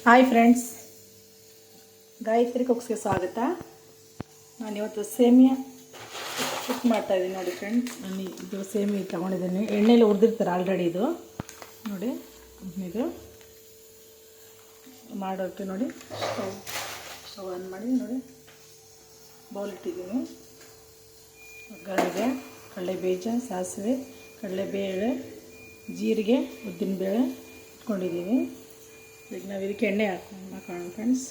Hi friends, Gayatri ಕುಕ್ಸ್ಗೆ ಸ್ವಾಗತ. ನಾನಿವತ್ತು semiya cook ಮಾಡ್ತಾಯಿದ್ದೀನಿ ನೋಡಿ ಫ್ರೆಂಡ್ಸ್. ನಾನು ಇದು ಸೇಮಿ ತೊಗೊಂಡಿದ್ದೀನಿ. ಎಣ್ಣೆಲಿ ಹುರಿದಿರ್ತಾರೆ ಆಲ್ರೆಡಿ. ಇದು ನೋಡಿ, ಇದು ಮಾಡೋಕ್ಕೆ ನೋಡಿ ಸ್ಟವ್ ಆನ್ ಮಾಡಿ ನೋಡಿ, ಬೌಲ್ ಇಟ್ಟಿದ್ದೀನಿ. ಒಗ್ಗರಣೆಗೆ ಕಡಲೆಬೀಜ, ಸಾಸಿವೆ, ಕಡಲೆಬೇಳೆ, ಜೀರಿಗೆ, ಉದ್ದಿನಬೇಳೆ ಇಟ್ಕೊಂಡಿದ್ದೀವಿ. ಈಗ ನಾವು ಇದಕ್ಕೆ ಎಣ್ಣೆ ಹಾಕೋಣ ಫ್ರೆಂಡ್ಸ್.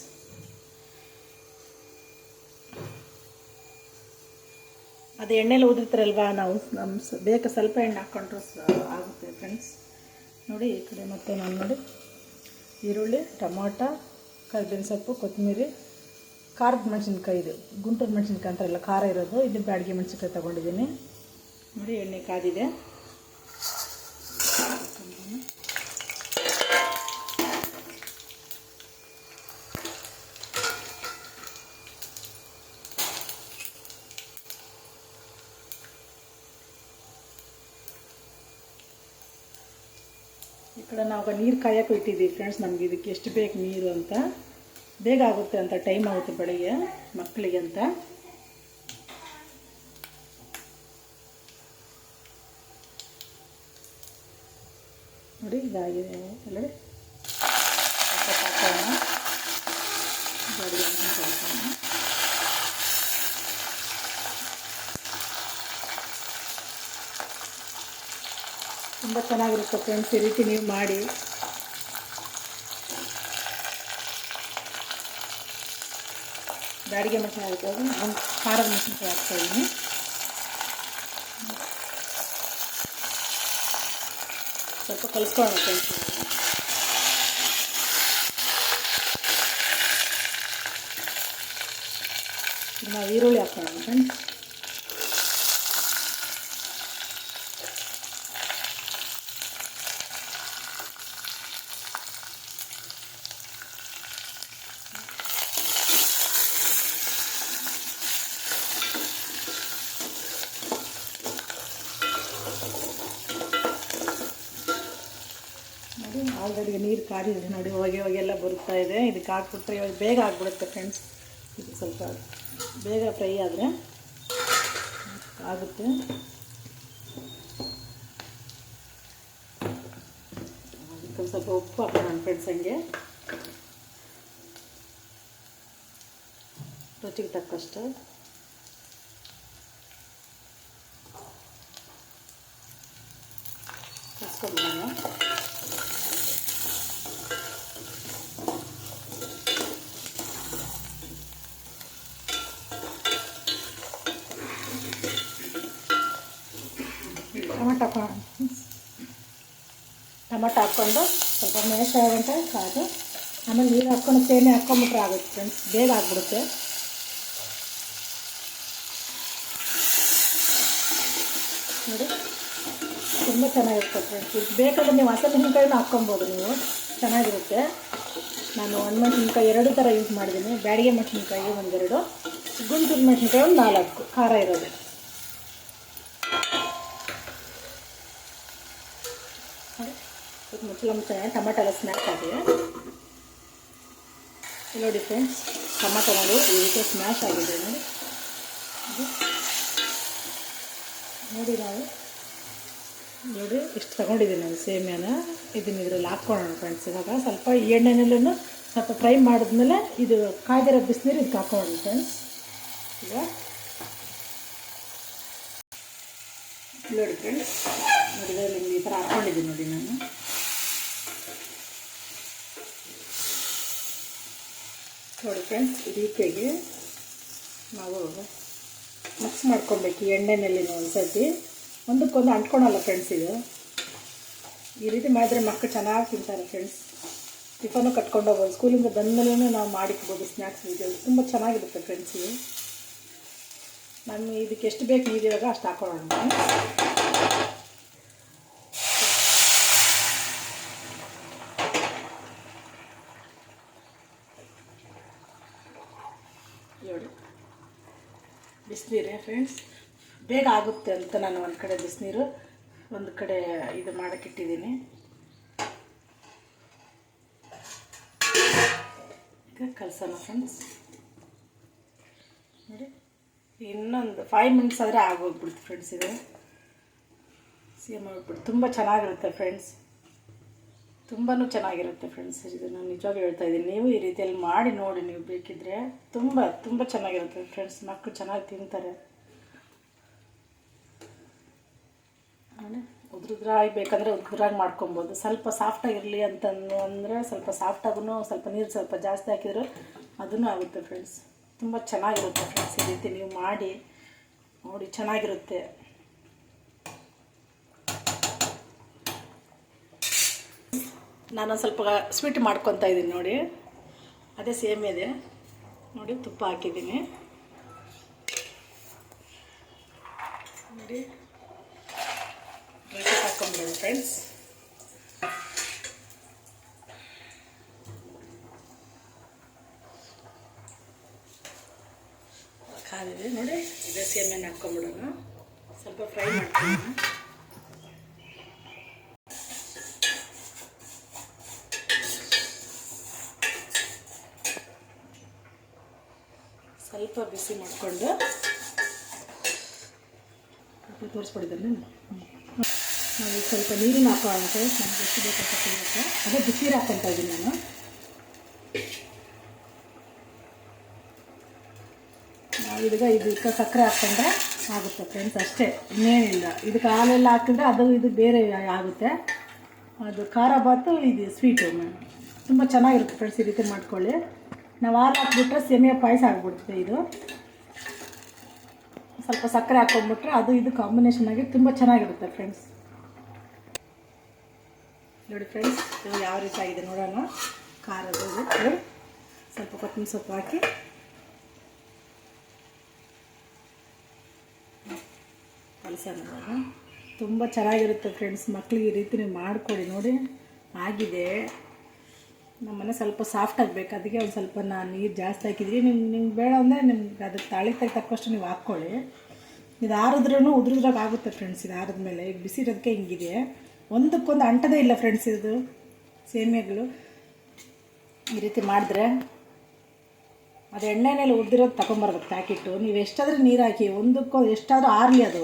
ಅದು ಎಣ್ಣೆಲಿ ಉದಿರ್ತಾರಲ್ವ, ನಾವು ಬೇಕಾ ಸ್ವಲ್ಪ ಎಣ್ಣೆ ಹಾಕ್ಕೊಂಡ್ರೆ ಆಗುತ್ತೆ ಫ್ರೆಂಡ್ಸ್. ನೋಡಿ ಈ ಕಡೆ ಮತ್ತೆ ನಾನು ನೋಡಿ ಈರುಳ್ಳಿ, ಟೊಮೊಟೊ, ಕರಿಬೇವಿನ ಸೊಪ್ಪು, ಕೊತ್ತಂಬರಿ, ಖಾರದ ಮೆಣಸಿನ್ಕಾಯಿ, ಇದು ಗುಂಟೂರು ಮೆಣಸಿನ್ಕಾಯಿ ಅಂತಾರಲ್ಲ ಖಾರ ಇರೋದು, ಇದು ಬ್ಯಾಡಗಿ ಮೆಣಸಿನ್ಕಾಯಿ ತೊಗೊಂಡಿದ್ದೀನಿ. ನೋಡಿ ಎಣ್ಣೆ ಕಾದಿದೆ. ಈ ಕಡೆ ನಾವು ನೀರು ಕಾಯೋಕೆ ಇಟ್ಟಿದ್ದೀವಿ ಫ್ರೆಂಡ್ಸ್. ನಮ್ಗೆ ಇದಕ್ಕೆ ಎಷ್ಟು ಬೇಕು ನೀರು ಅಂತ, ಬೇಗ ಆಗುತ್ತೆ ಅಂತ, ಟೈಮ್ ಆಗುತ್ತೆ ಬೆಳಗ್ಗೆ ಮಕ್ಕಳಿಗೆ ಅಂತ. ನೋಡಿ ಇದಾಗಿದೆ ಎಲ್ಲಡೆ ಹಾಕೋಣ. ತುಂಬ ಚೆನ್ನಾಗಿರುತ್ತೆ ಫ್ರೆಂಡ್ಸ್, ಈ ರೀತಿ ನೀವು ಮಾಡಿ. ಬ್ಯಾಡಿಗೆ ಮೆಣಸಿನ್ಕಾಯಿ ಹಾಕೋದು, ಒಂದು ಖಾರದ ಮೆಣಸಿನ್ಕಾಯಿ ಹಾಕ್ತಾಯಿದ್ದೀನಿ. ಸ್ವಲ್ಪ ಕಲಿಸ್ಕೊಳ್ಳೋಣ ಫ್ರೆಂಡ್ಸ್. ನಾವು ಈರುಳ್ಳಿ ಹಾಕೋಣ ಫ್ರೆಂಡ್ಸ್. ನೋಡಿ ಆಲ್ರೆಡಿ ನೀರು ಕಾದಿದೆ ನೋಡಿ, ಹೊಗೆಲ್ಲ ಬರುತ್ತಾ ಇದೆ. ಇದಕ್ಕೆ ಹಾಕ್ಬಿಟ್ರೆ ಇವಾಗ ಬೇಗ ಆಗಿಬಿಡುತ್ತೆ ಫ್ರೆಂಡ್ಸ್. ಇದು ಸ್ವಲ್ಪ ಬೇಗ ಫ್ರೈ ಆದರೆ ಆಗುತ್ತೆ. ಅದಕ್ಕೆ ಸ್ವಲ್ಪ ಉಪ್ಪು ಹಾಕೋಣ ಫ್ರೆಂಡ್ಸ್. ಹಂಗೆ ರುಚಿಗೆ ತಕ್ಕಷ್ಟು. ಕಲಿಸ್ಕೊಬಿಡೋಣ. ಟೊಮೊಟೊ ಹಾಕ್ಕೊಂಡು ಸ್ವಲ್ಪ ಮ್ಯಾಶ್ ಆಗೋಂಟ ಕಾದು, ಆಮೇಲೆ ನೀರು ಹಾಕ್ಕೊಂಡು ಸೇನೆ ಹಾಕ್ಕೊಂಬಿಟ್ರೆ ಆಗುತ್ತೆ ಫ್ರೆಂಡ್ಸ್, ಬೇಗ ಆಗಿಬಿಡುತ್ತೆ. ನೋಡಿ ತುಂಬ ಚೆನ್ನಾಗಿರುತ್ತೆ ಫ್ರೆಂಡ್ಸ್. ಇದು ಬೇಕಾದ್ರೆ ನೀವು ಹಸಿಮೆಣಸಿನ್ಕಾಯಿನ ಹಾಕ್ಕೊಬೋದು, ನೀವು ಚೆನ್ನಾಗಿರುತ್ತೆ. ನಾನು ಒಣಮೆಣಸಿನ್ಕಾಯಿ 2 ಥರ ಯೂಸ್ ಮಾಡಿದ್ದೀನಿ. ಬ್ಯಾಡಿಗೆ ಮೆಣಸಿನ್ಕಾಯಿ 1-2, ಗುಂಟೂರು ಮೆಣಸಿನ್ಕಾಯಿ 1-4 ಖಾರ ಇರೋದು. ಮುಚ್ಚಳ ಟೊಮೆಟೊ ಎಲ್ಲ ಸ್ಮ್ಯಾಶ್ ಆಗಿದೆ ನೋಡಿ ಫ್ರೆಂಡ್ಸ್. ಟೊಮೆಟೊ ನೋಡಿ ಈ ರೀತಿ ಸ್ಮ್ಯಾಶ್ ಆಗಿದೆ ನೋಡಿ. ನೋಡಿ ನಾವು ನೋಡಿ ಇಷ್ಟು ತೊಗೊಂಡಿದ್ದೀನಿ ನಾನು ಸೇಮಿಯಾನ. ಇದನ್ನು ಇದರಲ್ಲಿ ಹಾಕ್ಕೊಳ್ಳೋಣ ಫ್ರೆಂಡ್ಸ್. ಇವಾಗ ಸ್ವಲ್ಪ ಎಣ್ಣೆನಲ್ಲೂ ಸ್ವಲ್ಪ ಫ್ರೈ ಮಾಡಿದ್ಮೇಲೆ ಇದು ಕಾಯ್ದಿರೋ ಬಿಸಿನೀರು ಇದಕ್ಕೆ ಹಾಕ್ಕೊಳ್ಳೋಣ ಫ್ರೆಂಡ್ಸ್. ಈಗ ನೋಡಿ ಫ್ರೆಂಡ್ಸ್, ನೋಡಿದ್ರೆ ನಿಮ್ಗೆ ಈ ಥರ ಹಾಕ್ಕೊಂಡಿದ್ದೀನಿ ನೋಡಿ ನಾನು. ನೋಡಿ ಫ್ರೆಂಡ್ಸ್, ಈ ರೀತಿಯಾಗಿ ನಾವು ಮಿಕ್ಸ್ ಮಾಡ್ಕೊಬೇಕು ಎಣ್ಣೆಯಲ್ಲಿ. ಒಂದು ಸರ್ತಿ ಒಂದಕ್ಕೊಂದು ಅಂಟ್ಕೊಳಲ್ಲ ಫ್ರೆಂಡ್ಸ್. ಇದು ಈ ರೀತಿ ಮಾಡಿದ್ರೆ ಮಕ್ಕಳು ಚೆನ್ನಾಗಿ ತಿಂತಾರೆ ಫ್ರೆಂಡ್ಸ್. ಟಿಫನು ಕಟ್ಕೊಂಡು ಹೋಗ್ಬೋದು, ಸ್ಕೂಲಿಂದ ಬಂದಮೇಲೆ ನಾವು ಮಾಡಿಕ್ಬೋದು ಸ್ನ್ಯಾಕ್ಸ್. ಇದು ತುಂಬ ಚೆನ್ನಾಗಿರುತ್ತೆ ಫ್ರೆಂಡ್ಸ್. ಇದು ನಾನು ಇದಕ್ಕೆ ಎಷ್ಟು ಬೇಕು ನೀರಿವಾಗ ಅಷ್ಟು ಹಾಕೊಳ್ಳೋಣ. ನೋಡಿ ಬಿಸಿನೀರೇ ಫ್ರೆಂಡ್ಸ್, ಬೇಗ ಆಗುತ್ತೆ ಅಂತ ನಾನು ಒಂದು ಕಡೆ ಬಿಸಿನೀರು, ಒಂದು ಕಡೆ ಇದು ಮಾಡೋಕ್ಕಿಟ್ಟಿದ್ದೀನಿ. ಈಗ ಕಲಸೋಣ ಫ್ರೆಂಡ್ಸ್. ನೋಡಿ ಇನ್ನೊಂದು 5 ಮಿನಿಟ್ಸ್ ಆದರೆ ಆಗೋಗ್ಬಿಡ್ತು ಫ್ರೆಂಡ್ಸ್. ಇದು ಸೇಮ್ ಆಗಿಬಿಟ್ಟು ತುಂಬ ಚೆನ್ನಾಗಿರುತ್ತೆ ಫ್ರೆಂಡ್ಸ್, ತುಂಬಾ ಚೆನ್ನಾಗಿರುತ್ತೆ ಫ್ರೆಂಡ್ಸ್. ಇದು ನಾನು ನಿಜವಾಗ್ಲೂ ಹೇಳ್ತಾ ಇದ್ದೀನಿ, ನೀವು ಈ ರೀತಿಯಲ್ಲಿ ಮಾಡಿ ನೋಡಿ, ನೀವು ಬೇಕಿದ್ದರೆ ತುಂಬ ಚೆನ್ನಾಗಿರುತ್ತೆ ಫ್ರೆಂಡ್ಸ್. ಮಕ್ಕಳು ಚೆನ್ನಾಗಿ ತಿಂತಾರೆ. ಉದ್ರಾಗಿ ಬೇಕಂದರೆ ಉದ್ರಾಗಿ ಮಾಡ್ಕೊಬೋದು. ಸ್ವಲ್ಪ ಸಾಫ್ಟಾಗಿರಲಿ ಅಂತಂದರೆ ಸ್ವಲ್ಪ ಸಾಫ್ಟಾಗೂ ಸ್ವಲ್ಪ ನೀರು ಸ್ವಲ್ಪ ಜಾಸ್ತಿ ಹಾಕಿದ್ರು ಅದೂ ಆಗುತ್ತೆ ಫ್ರೆಂಡ್ಸ್. ತುಂಬ ಚೆನ್ನಾಗಿರುತ್ತೆ ಫ್ರೆಂಡ್ಸ್. ಈ ರೀತಿ ನೀವು ಮಾಡಿ ನೋಡಿ, ಚೆನ್ನಾಗಿರುತ್ತೆ. ನಾನು ಸ್ವಲ್ಪ ಸ್ವೀಟ್ ಮಾಡ್ಕೊತಾ ಇದ್ದೀನಿ ನೋಡಿ. ಅದೇ ಸೇಮ್ ಇದೆ ನೋಡಿ, ತುಪ್ಪ ಹಾಕಿದ್ದೀನಿ ನೋಡಿ. ಡ್ರೈ ಫ್ರೂಟ್ ಹಾಕ್ಕೊಂಬಿಡೋದು ಫ್ರೆಂಡ್ಸ್. ಕಾದಿದೆ ನೋಡಿ. ಇದೇ ಸೇಮೆನ ಹಾಕ್ಕೊಂಬಿಡೋಣ, ಸ್ವಲ್ಪ ಫ್ರೈ ಮಾಡ್ಕೊಳ್ಳೋಣ. ಸ್ವಲ್ಪ ಬಿಸಿ ಮಾಡಿಕೊಂಡು ತೋರಿಸ್ಬಿಡಿದ್ದಲ್ಲಿ ನಾವು ಸ್ವಲ್ಪ ನೀರನ್ನು ಹಾಕೋಣ ಫ್ರೆಂಡ್ಸ್. ನಮ್ಗೆ ಎಷ್ಟು ಬೇಕು ಹಾಕೋಬೇಕು, ಅದೇ ಬಿಸಿನೀರು ಹಾಕ್ಕೊತಾ ಇದ್ದೀನಿ ನಾನು. ಇದಕ್ಕೆ ಸಕ್ಕರೆ ಹಾಕ್ಕೊಂಡ್ರೆ ಆಗುತ್ತೆ ಫ್ರೆಂಡ್ಸ್, ಅಷ್ಟೇ, ಇನ್ನೇನಿಲ್ಲ. ಇದಕ್ಕೆ ಹಾಲೆಲ್ಲ ಹಾಕಿದ್ರೆ ಅದು ಇದು ಬೇರೆ ಆಗುತ್ತೆ. ಅದು ಖಾರ ಬಾತು, ಇದು ಸ್ವೀಟು ತುಂಬ ಚೆನ್ನಾಗಿರುತ್ತೆ ಫ್ರೆಂಡ್ಸ್. ಈ ರೀತಿ ಮಾಡ್ಕೊಳ್ಳಿ. ನಾವು ಹಾಲು ಹಾಕ್ಬಿಟ್ರೆ ಸೇಮಿಯಾ ಪಾಯಸ ಆಗಿಬಿಡುತ್ತೆ. ಇದು ಸ್ವಲ್ಪ ಸಕ್ಕರೆ ಹಾಕ್ಕೊಂಡ್ಬಿಟ್ರೆ ಅದು ಇದು ಕಾಂಬಿನೇಷನ್ ಆಗಿ ತುಂಬ ಚೆನ್ನಾಗಿರುತ್ತೆ ಫ್ರೆಂಡ್ಸ್. ನೋಡಿ ಫ್ರೆಂಡ್ಸ್, ಇದು ಯಾವ ರೀತಿ ಆಗಿದೆ ನೋಡೋಣ. ಖಾರದ ಸ್ವಲ್ಪ ಕೊತ್ತಂಬರಿ ಸೊಪ್ಪು ಹಾಕಿ ಕಲಸೋಣ. ತುಂಬ ಚೆನ್ನಾಗಿರುತ್ತೆ ಫ್ರೆಂಡ್ಸ್. ಮಕ್ಕಳಿಗೆ ಈ ರೀತಿ ನೀವು ಮಾಡಿಕೊಡಿ ನೋಡಿ. ಆಗಿದೆ. ನಮ್ಮನೆ ಸ್ವಲ್ಪ ಸಾಫ್ಟ್ ಆಗಬೇಕು, ಅದಕ್ಕೆ ಒಂದು ಸ್ವಲ್ಪ ನಾನು ನೀರು ಜಾಸ್ತಿ ಹಾಕಿದ್ರಿ. ನಿಮ್ಗೆ ಬೇಡ ಅಂದರೆ ನಿಮ್ಗೆ ಅದಕ್ಕೆ ತಾಳಿಗೆ ತಕ್ಕಷ್ಟು ನೀವು ಹಾಕ್ಕೊಳ್ಳಿ. ಇದು ಆರಿದ್ರೂ ಉದ್ರದ್ರಾಗ ಆಗುತ್ತೆ ಫ್ರೆಂಡ್ಸ್. ಇದು ಆರಿದ ಮೇಲೆ ಈಗ ಬಿಸಿ ಇರೋದಕ್ಕೆ ಹಿಂಗಿದೆ. ಒಂದಕ್ಕೊಂದು ಅಂಟದೇ ಇಲ್ಲ ಫ್ರೆಂಡ್ಸ್. ಇದು ಸೇಮಿಯಾಗಳು ಈ ರೀತಿ ಮಾಡಿದ್ರೆ ಅದು ಎಣ್ಣೆನಲ್ಲಿ ಉದ್ದಿರೋದು ತಗೊಂಬರ್ಬೇಕು ಪ್ಯಾಕೆಟು. ನೀವು ಎಷ್ಟಾದರೂ ನೀರು ಹಾಕಿ ಒಂದಕ್ಕೊಂದು ಎಷ್ಟಾದರೂ ಆರಲಿ, ಅದು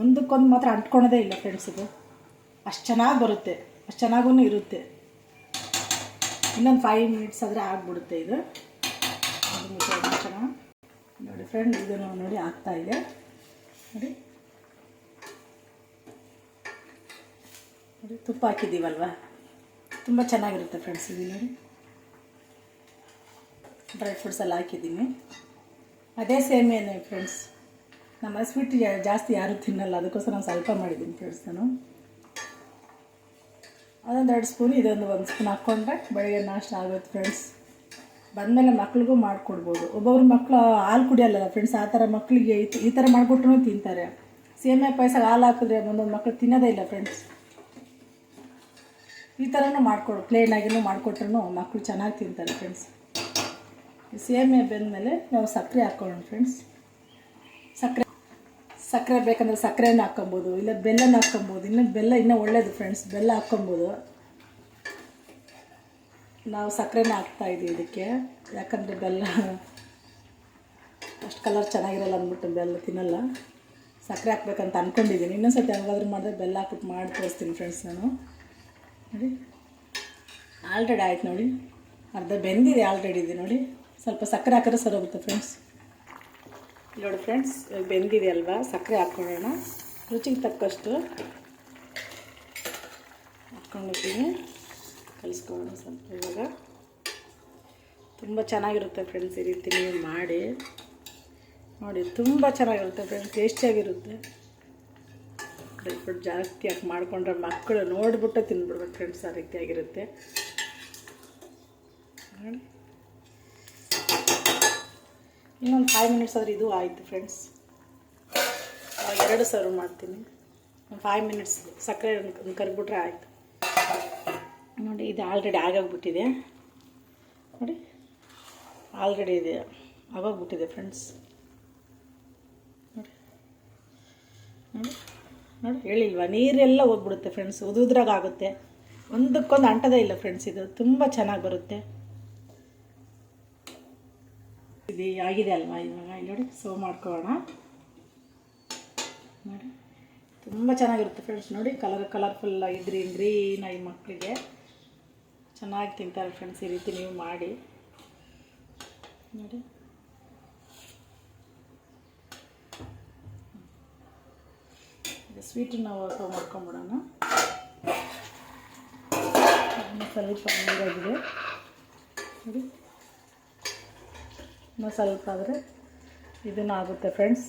ಒಂದಕ್ಕೊಂದು ಮಾತ್ರ ಅಂಟ್ಕೊಳೋದೇ ಇಲ್ಲ ಫ್ರೆಂಡ್ಸ್. ಇದು ಅಷ್ಟು ಚೆನ್ನಾಗಿ ಬರುತ್ತೆ, ಅಷ್ಟು ಚೆನ್ನಾಗೂ ಇರುತ್ತೆ. ಇನ್ನೊಂದು 5 ಮಿನಿಟ್ಸ್ ಆದರೆ ಆಗಿಬಿಡುತ್ತೆ. ಇದು ಚೆನ್ನಾಗಿ ನೋಡಿ ಫ್ರೆಂಡ್. ಇದನ್ನು ನೋಡಿ ಆಗ್ತಾಯಿದೆ ನೋಡಿ. ನೋಡಿ ತುಪ್ಪ ಹಾಕಿದ್ದೀವಲ್ವ, ತುಂಬ ಚೆನ್ನಾಗಿರುತ್ತೆ ಫ್ರೆಂಡ್ಸ್. ಇದು ನೋಡಿ ಡ್ರೈ ಫ್ರೂಟ್ಸ್ ಎಲ್ಲ ಹಾಕಿದ್ದೀನಿ. ಅದೇ ಸೇಮೇನೆ ಫ್ರೆಂಡ್ಸ್. ನಮ್ಮ ಸ್ವೀಟ್ ಜಾಸ್ತಿ ಯಾರೂ ತಿನ್ನಲ್ಲ, ಅದಕ್ಕೋಸ್ಕರ ನಾನು ಸ್ವಲ್ಪ ಮಾಡಿದ್ದೀನಿ ಫ್ರೆಂಡ್ಸ್. ನಾನು ಅದೊಂದು 2 ಸ್ಪೂನ್, ಇದೊಂದು 1 ಸ್ಪೂನ್ ಹಾಕ್ಕೊಂಡ್ರೆ ಬೆಳಗ್ಗೆ ನಾಷ್ಟ ಆಗುತ್ತೆ ಫ್ರೆಂಡ್ಸ್. ಬಂದಮೇಲೆ ಮಕ್ಳಿಗೂ ಮಾಡಿಕೊಡ್ಬೋದು. ಒಬ್ಬೊಬ್ರು ಮಕ್ಕಳು ಹಾಲು ಕುಡಿಯಲ್ಲ ಫ್ರೆಂಡ್ಸ್. ಆ ಥರ ಮಕ್ಕಳಿಗೆ ಈ ಥರ ಮಾಡಿಕೊಟ್ರೂ ತಿಂತಾರೆ. ಸೇಮಿಯಾ ಪಾಯಸ ಹಾಲು ಹಾಕಿದ್ರೆ ಒಂದೊಂದು ಮಕ್ಕಳು ತಿನ್ನೋದೇ ಇಲ್ಲ ಫ್ರೆಂಡ್ಸ್. ಈ ಥರನೂ ಮಾಡಿಕೊಡು, ಪ್ಲೇನಾಗಿನೂ ಮಾಡಿಕೊಟ್ರೂ ಮಕ್ಕಳು ಚೆನ್ನಾಗಿ ತಿಂತಾರೆ ಫ್ರೆಂಡ್ಸ್. ಸೇಮಿಯಾ ಬೆಂದಮೇಲೆ ನಾವು ಸಕ್ಕರೆ ಹಾಕ್ಕೊಳ್ಳೋಣ ಫ್ರೆಂಡ್ಸ್. ಸಕ್ಕರೆ ಬೇಕಂದರೆ ಸಕ್ಕರೆನ ಹಾಕ್ಕೊಬೋದು, ಇಲ್ಲ ಬೆಲ್ಲನ ಹಾಕ್ಕೊಬೋದು. ಬೆಲ್ಲ ಇನ್ನೂ ಒಳ್ಳೆಯದು ಫ್ರೆಂಡ್ಸ್, ಬೆಲ್ಲ ಹಾಕ್ಕೊಬೋದು. ನಾವು ಸಕ್ಕರೆನ ಹಾಕ್ತಾಯಿದ್ದೀವಿ ಇದಕ್ಕೆ, ಯಾಕಂದರೆ ಬೆಲ್ಲ ಅಷ್ಟು ಕಲರ್ ಚೆನ್ನಾಗಿರಲ್ಲ ಅಂದ್ಬಿಟ್ಟು ಬೆಲ್ಲ ತಿನ್ನಲ್ಲ. ಸಕ್ಕರೆ ಹಾಕ್ಬೇಕಂತ ಅಂದ್ಕೊಂಡಿದ್ದೀನಿ. ಇನ್ನೊಂದು ಸತಿ ಯಾವಾಗಾದ್ರೂ ಮಾಡಿದ್ರೆ ಬೆಲ್ಲ ಹಾಕ್ಬಿಟ್ಟು ಮಾಡಿ ತೋರಿಸ್ತೀನಿ ಫ್ರೆಂಡ್ಸ್ ನಾನು. ನೋಡಿ ಆಲ್ರೆಡಿ ಆಯ್ತು ನೋಡಿ, ಅರ್ಧ ಬೆಂದಿದೆ ಆಲ್ರೆಡಿ. ಇದೆ ನೋಡಿ, ಸ್ವಲ್ಪ ಸಕ್ಕರೆ ಹಾಕಿದ್ರೆ ಸರೋಗುತ್ತೆ ಫ್ರೆಂಡ್ಸ್. ನೋಡಿ ಫ್ರೆಂಡ್ಸ್, ಬೆಂದಿದೆ ಅಲ್ವಾ, ಸಕ್ಕರೆ ಹಾಕ್ಕೊಳ್ಳೋಣ. ರುಚಿಗೆ ತಕ್ಕಷ್ಟು ಹಾಕ್ಕೊಂಡಿದ್ದೀನಿ. ಕಲಿಸ್ಕೊಳ್ಳೋಣ ಸ್ವಲ್ಪ. ಇವಾಗ ತುಂಬ ಚೆನ್ನಾಗಿರುತ್ತೆ ಫ್ರೆಂಡ್ಸ್. ಈ ರೀತಿ ನೀವು ಮಾಡಿ ನೋಡಿ, ತುಂಬ ಚೆನ್ನಾಗಿರುತ್ತೆ ಫ್ರೆಂಡ್ಸ್, ಟೇಸ್ಟಿಯಾಗಿರುತ್ತೆ. ಡ್ರೈ ಫ್ರೂಟ್ ಜಾಸ್ತಿ ಹಾಕಿ ಮಾಡಿಕೊಂಡ್ರೆ ಮಕ್ಕಳು ನೋಡಿಬಿಟ್ಟು ತಿಂದ್ಬಿಡ್ಬೇಕು ಫ್ರೆಂಡ್ಸ್. ಆ ರೀತಿಯಾಗಿರುತ್ತೆ ನೋಡಿ. ಇನ್ನೊಂದು 5 ಮಿನಿಟ್ಸ್ ಆದರೆ ಇದು ಆಯಿತು ಫ್ರೆಂಡ್ಸ್. 2 ಸರ್ವ್ ಮಾಡ್ತೀನಿ. 5 ಮಿನಿಟ್ಸ್ ಸಕ್ಕರೆ ಕರ್ಬಿಟ್ರೆ ಆಯಿತು ನೋಡಿ. ಇದು ಆಲ್ರೆಡಿ ಆಗೋಗ್ಬಿಟ್ಟಿದೆ ನೋಡಿ, ಆಲ್ರೆಡಿ ಇದೆ, ಆಗೋಗ್ಬಿಟ್ಟಿದೆ ಫ್ರೆಂಡ್ಸ್. ನೋಡಿ ನೋಡಿ ನೋಡಿ, ಹೇಳಿಲ್ವಾ, ನೀರೆಲ್ಲ ಹೋಗ್ಬಿಡುತ್ತೆ ಫ್ರೆಂಡ್ಸ್. ಉದುದ್ರಾಗ ಆಗುತ್ತೆ, ಒಂದಕ್ಕೊಂದು ಅಂಟದೇ ಇಲ್ಲ ಫ್ರೆಂಡ್ಸ್. ಇದು ತುಂಬ ಚೆನ್ನಾಗಿ ಬರುತ್ತೆ. ಇದು ಆಗಿದೆ ಅಲ್ವಾ, ಇವಾಗ ಇಲ್ಲಿ ನೋಡಿ ಸರ್ವ್ ಮಾಡ್ಕೊಳ್ಳೋಣ. ನೋಡಿ ತುಂಬ ಚೆನ್ನಾಗಿರುತ್ತೆ ಫ್ರೆಂಡ್ಸ್. ನೋಡಿ ಕಲರ್ಫುಲ್ಲಾಗಿ ಗ್ರೀನಾಗಿ ಮಕ್ಕಳಿಗೆ ಚೆನ್ನಾಗಿ ತಿಂತಾರೆ ಫ್ರೆಂಡ್ಸ್. ಈ ರೀತಿ ನೀವು ಮಾಡಿ ನೋಡಿ. ಸ್ವೀಟನ್ನು ನಾವು ಸರ್ವ್ ಮಾಡ್ಕೊಂಬಿಡೋಣ. ಸ್ವಲ್ಪ ನೀರಾಗಿದೆ ನೋಡಿ, ಇನ್ನೂ ಸ್ವಲ್ಪ ಆದರೆ ಇದನ್ನು ಆಗುತ್ತೆ ಫ್ರೆಂಡ್ಸ್.